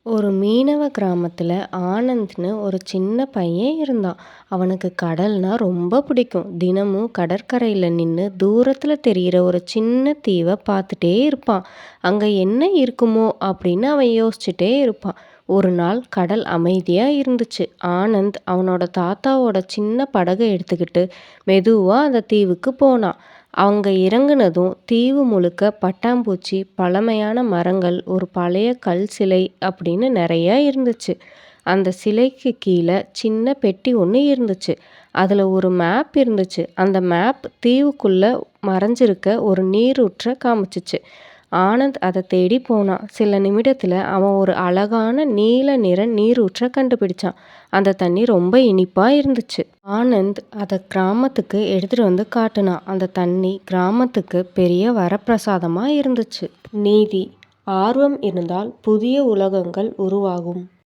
ஒரு மீனவ கிராமத்துல ஆனந்த்னு ஒரு சின்ன பையன் இருந்தான். அவனுக்கு கடல்னா ரொம்ப பிடிக்கும். தினமும் கடற்கரையில நின்னு தூரத்துல தெரியிற ஒரு சின்ன தீவ பார்த்துட்டே இருப்பான். அங்க என்ன இருக்குமோ அப்படின்னு அவன் யோசிச்சுட்டே இருப்பான். ஒரு நாள் கடல் அமைதியா இருந்துச்சு. ஆனந்த் அவனோட தாத்தாவோட சின்ன படகை எடுத்துக்கிட்டு மெதுவா அந்த தீவுக்கு போனான். அங்க இறங்குனதும் தீவு முழுக்க பட்டாம்பூச்சி, பழமையான மரங்கள், ஒரு பழைய கல் சிலை அப்படின்னு நிறைய இருந்துச்சு. அந்த சிலைக்கு கீழே சின்ன பெட்டி ஒன்று இருந்துச்சு. அதில் ஒரு மேப் இருந்துச்சு. அந்த மேப் தீவுக்குள்ள மறைஞ்சிருக்க ஒரு நீரூற்றை காமிச்சுச்சு. ஆனந்த் அதை தேடி போனான். சில நிமிடத்துல அவன் ஒரு அழகான நீல நிற நீரூற்றை கண்டுபிடிச்சான். அந்த தண்ணி ரொம்ப இனிப்பா இருந்துச்சு. ஆனந்த் அதை கிராமத்துக்கு எடுத்துட்டு வந்து காட்டுனான். அந்த தண்ணி கிராமத்துக்கு பெரிய வரப்பிரசாதமா இருந்துச்சு. நீதி: ஆர்வம் இருந்தால் புதிய உலகங்கள் உருவாகும்.